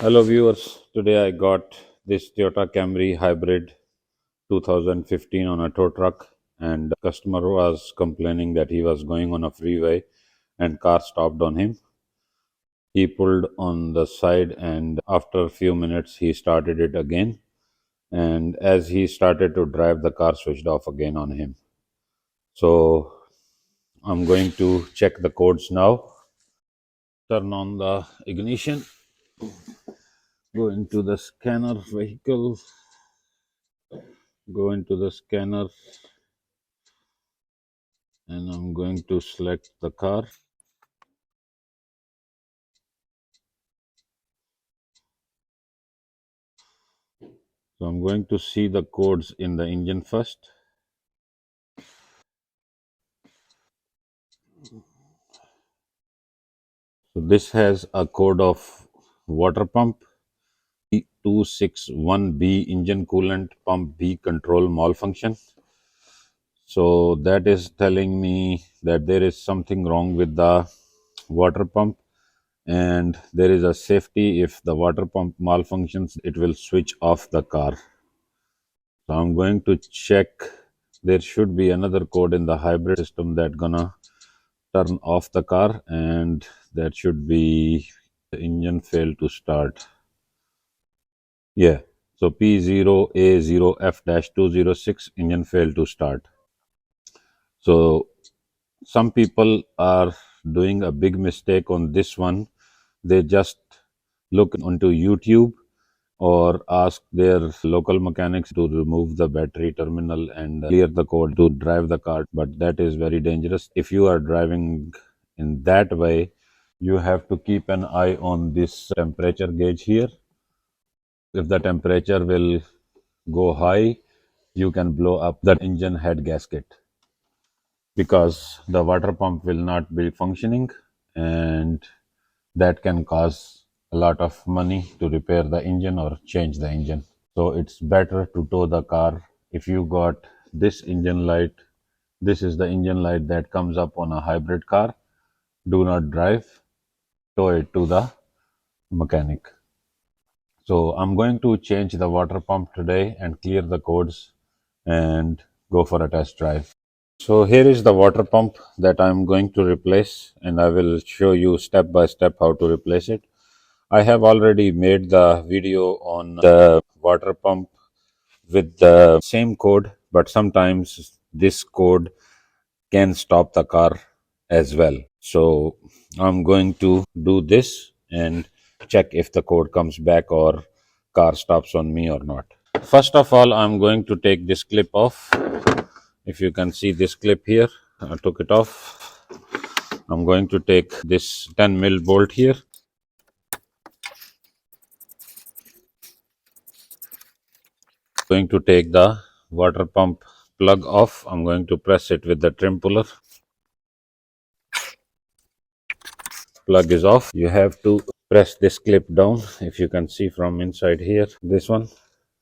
Hello viewers, today I got this Toyota Camry Hybrid 2015 on a tow truck, and the customer was complaining that he was going on a freeway and car stopped on him. He pulled on the side and after a few minutes he started it again, and as he started to drive the car switched off again on him. So I'm going to check the codes now. Turn on the ignition, go into the scanner vehicle, go into the scanner, and I'm going to select the car. So I'm going to see the codes in the engine first. So this has a code of water pump P0A0F-206 engine coolant pump B control malfunction. So that is telling me that there is something wrong with the water pump, and there is a safety. If the water pump malfunctions, it will switch off the car. So I'm going to check. There should be another code in the hybrid system that gonna turn off the car, and that should be the engine failed to start. Yeah. So P0A0F-206 engine failed to start. So some people are doing a big mistake on this one. They just look onto YouTube or ask their local mechanics to remove the battery terminal and clear the code to drive the car. But that is very dangerous. If you are driving in that way, you have to keep an eye on this temperature gauge here. If the temperature will go high, you can blow up the engine head gasket, because the water pump will not be functioning, and that can cause a lot of money to repair the engine or change the engine. So it's better to tow the car. If you got this engine light, this is the engine light that comes up on a hybrid car, do not drive, tow it to the mechanic. So I'm going to change the water pump today and clear the codes and go for a test drive. So here is the water pump that I'm going to replace, and I will show you step by step how to replace it. I have already made the video on the water pump with the same code, but sometimes this code can stop the car as well. So I'm going to do this and check if the code comes back or car stops on me or not. First of all, I'm going to take this clip off. If you can see this clip here, I took it off. I'm going to take this 10 mil bolt here. Going to take the water pump plug off. I'm going to press it with the trim puller. Plug is off. You have to press this clip down. If you can see from inside here, this one,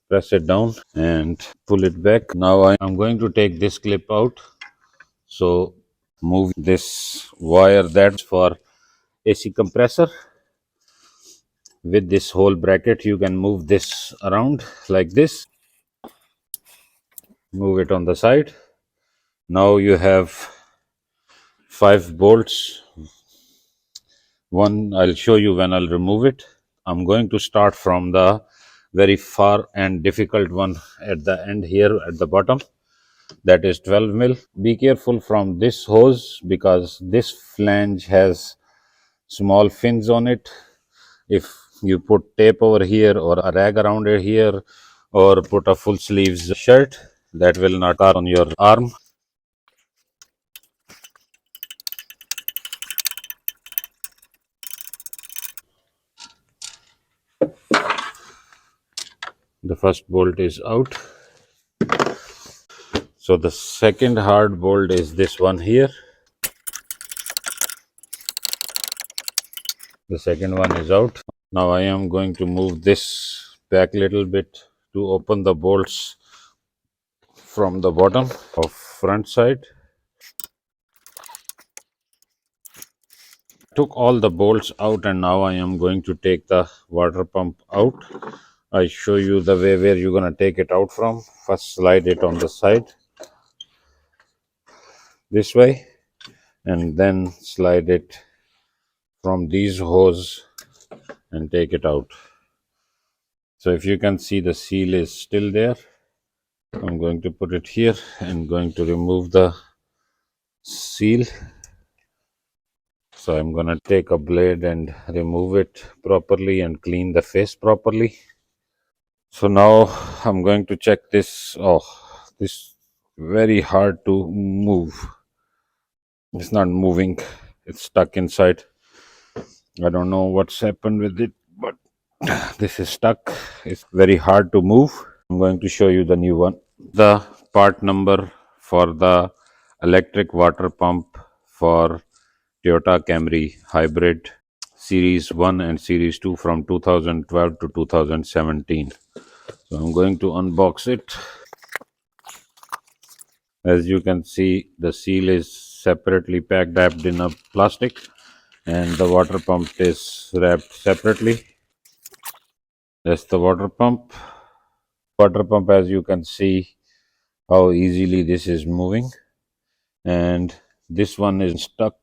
press it down and pull it back. Now I'm going to take this clip out. So move this wire, that's for AC compressor. With this whole bracket, you can move this around like this. Move it on the side. Now you have 5 bolts. One I'll show you when I'll remove it. I'm going to start from the very far and difficult one at the end here at the bottom. That is 12 mil. Be careful from this hose, because this flange has small fins on it. If you put tape over here or a rag around it here, or put a full sleeves shirt, that will not cut on your arm. The first bolt is out. So the second hard bolt is this one here. The second one is out. Now I am going to move this back a little bit to open the bolts from the bottom of front side. took all the bolts out, and now I am going to take the water pump out. I show you the way where you're going to take it out from. First slide it on the side this way, and then slide it from these hose and take it out. So if you can see, the seal is still there. I'm going to put it here and going to remove the seal. So I'm going to take a blade and remove it properly and clean the face properly. So now I'm going to check this. Oh, this very hard to move. It's not moving. It's stuck inside. I don't know what's happened with it, but this is stuck. It's very hard to move. I'm going to show you the new one. The part number for the electric water pump for Toyota Camry Hybrid Series 1 and Series 2 from 2012 to 2017. So I'm going to unbox it. As you can see, the seal is separately packed, wrapped in a plastic, and the water pump is wrapped separately. That's the water pump. Water pump, as you can see how easily this is moving, and this one is stuck,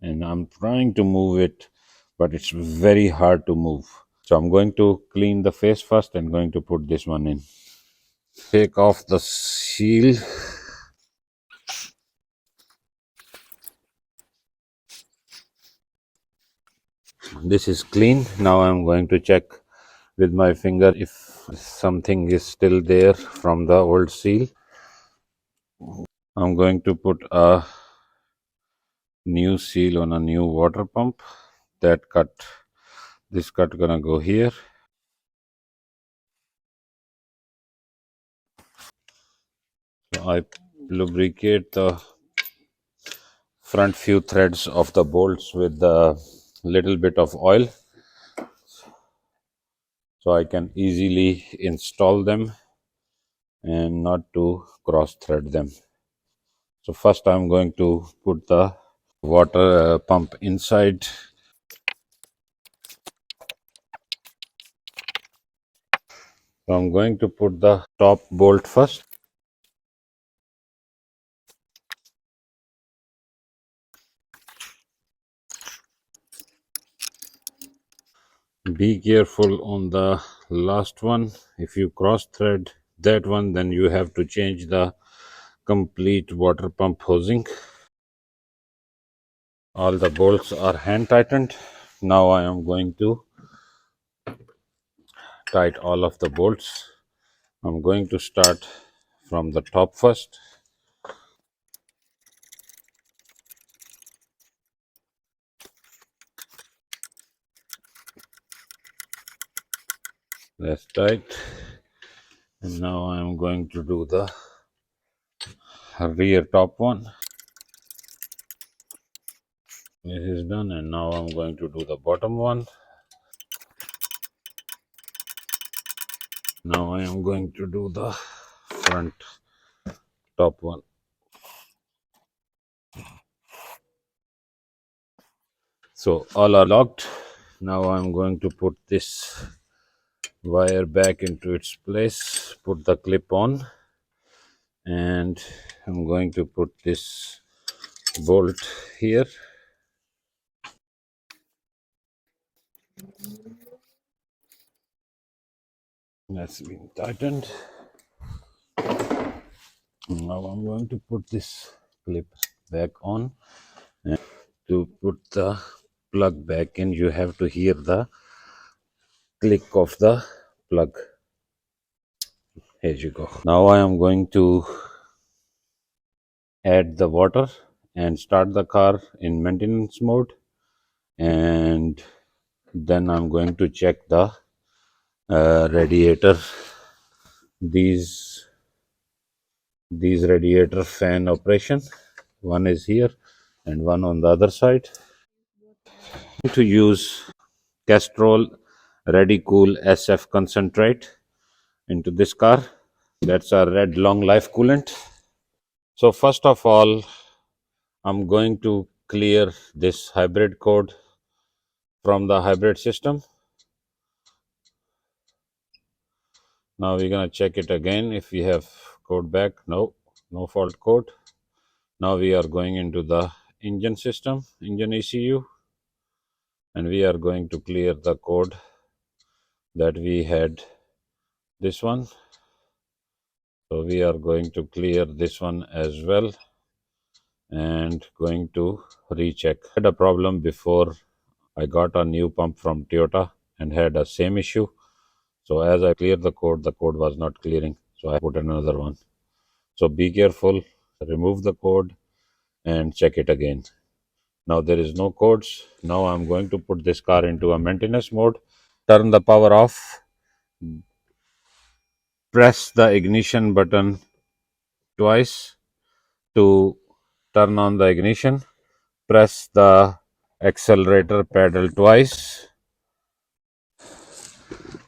and I'm trying to move it, but it's very hard to move. So I'm going to clean the face first and going to put this one in. Take off the seal. This is clean. Now I'm going to check with my finger if something is still there from the old seal. I'm going to put a new seal on a new water pump. That cut, this cut gonna go here. So I lubricate the front few threads of the bolts with a little bit of oil, so I can easily install them and not to cross thread them. So first I'm going to put the water pump inside. So I'm going to put the top bolt first. Be careful on the last one. If you cross thread that one, then you have to change the complete water pump hosing. All the bolts are hand tightened. Now I am going to tight all of the bolts. I'm going to start from the top first. That's tight. And now I'm going to do the rear top one. This is done, and now I'm going to do the bottom one. Now I am going to do the front top one. So all are locked. Now I'm going to put this wire back into its place, put the clip on, and I'm going to put this bolt here. That's been tightened. Now I'm going to put this clip back on, and to put the plug back in, you have to hear the click of the plug. Here you go. Now I am going to add the water and start the car in maintenance mode, and then I'm going to check the radiator. These radiator fan operation, one is here and one on the other side. To use Castrol Radicool SF concentrate into this car. That's a red long life coolant. So first of all, I'm going to clear this hybrid code from the hybrid system. Now we're gonna check it again if we have code back. No, no fault code. Now we are going into the engine system, engine ECU, and we are going to clear the code that we had this one. So we are going to clear this one as well and going to recheck. I had a problem before. I got a new pump from Toyota and had a same issue. So as I cleared the code was not clearing. So I put another one. So be careful, remove the code and check it again. Now there is no codes. Now I'm going to put this car into a maintenance mode. Turn the power off. Press the ignition button twice to turn on the ignition. Press the accelerator pedal twice.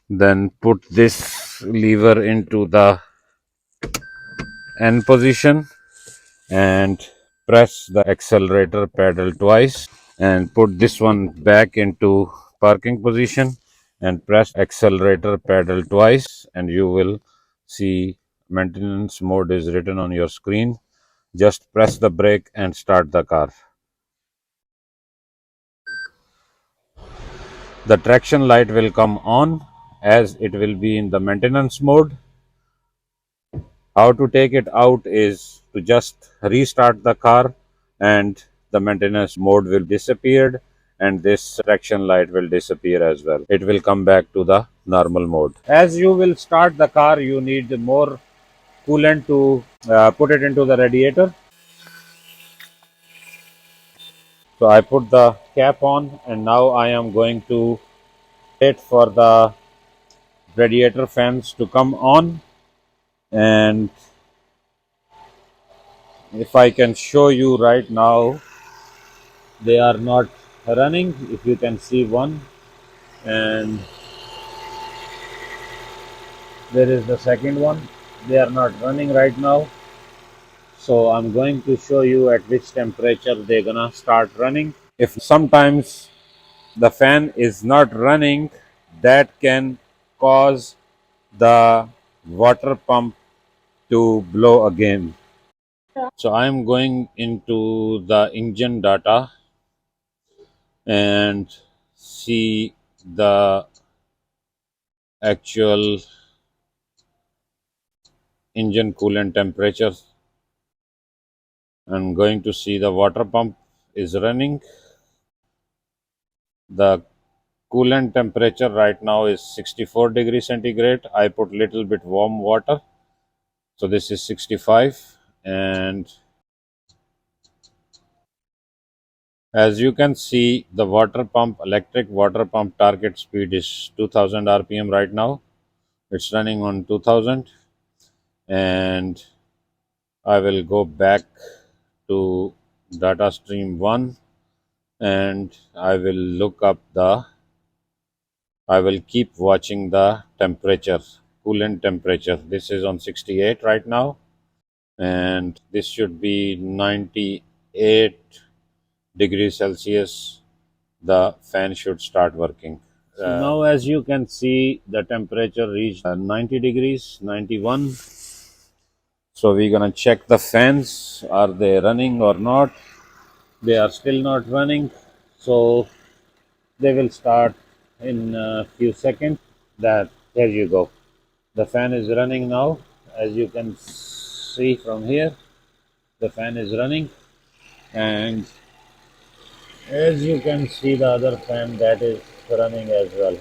Then put this lever into the N position and press the accelerator pedal twice and put this one back into parking position and press accelerator pedal twice and you will see maintenance mode is written on your screen. Just press the brake and start the car. The traction light will come on as it will be in the maintenance mode. How to take it out is to just restart the car and the maintenance mode will disappear and this traction light will disappear as well. It will come back to the normal mode. As you will start the car, you need more coolant to put it into the radiator. So I put the cap on and now I am going to wait for the radiator fans to come on, and if I can show you right now, they are not running. If you can see one, and there is the second one, they are not running right now. So I'm going to show you at which temperature they're gonna start running. If sometimes the fan is not running, that can cause the water pump to blow again. So I'm going into the engine data and see the actual engine coolant temperature. I'm going to see the water pump is running. The coolant temperature right now is 64 degrees centigrade. I put little bit warm water, so this is 65, and as you can see, the water pump, electric water pump target speed is 2000 rpm right now. It's running on 2000, and I will go back to data stream 1 and I will keep watching the temperature, coolant temperature. This is on 68 right now and this should be 98 degrees Celsius. The fan should start working. So now as you can see, the temperature reached 90 degrees, 91. So we're gonna check the fans, are they running or not? They are still not running, so they will start in a few seconds. There you go. The fan is running now. As you can see from here, the fan is running, and as you can see the other fan that is running as well.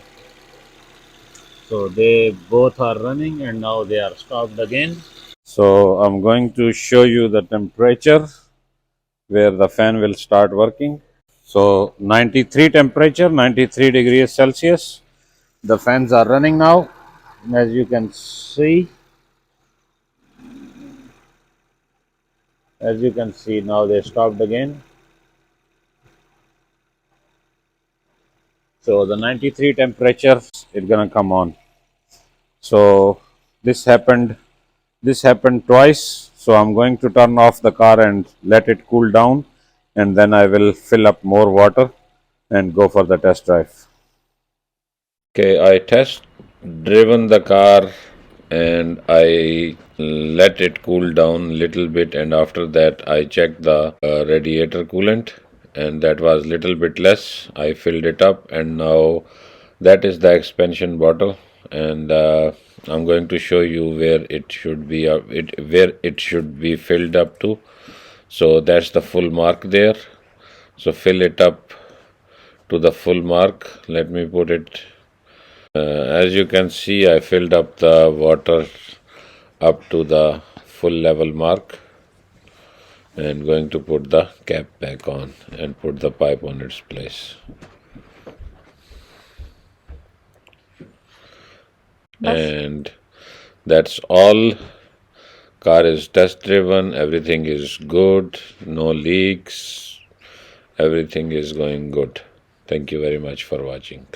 So they both are running and now they are stopped again. So I'm going to show you the temperature where the fan will start working. So 93 temperature, 93 degrees Celsius. The fans are running now. As you can see, now they stopped again. So the 93 temperature is gonna come on. So this happened twice. So I'm going to turn off the car and let it cool down, and then I will fill up more water and go for the test drive. Okay, I test driven the car and I let it cool down a little bit, and after that I checked the radiator coolant, and that was little bit less. I filled it up, and now that is the expansion bottle, and I'm going to show you where it should be where it should be filled up to. So that's the full mark there. So fill it up to the full mark. Let me put it. As you can see, I filled up the water up to the full level mark, and going to put the cap back on and put the pipe on its place. बस And that's all. Car is test driven, everything is good, no leaks, everything is going good. Thank you very much for watching.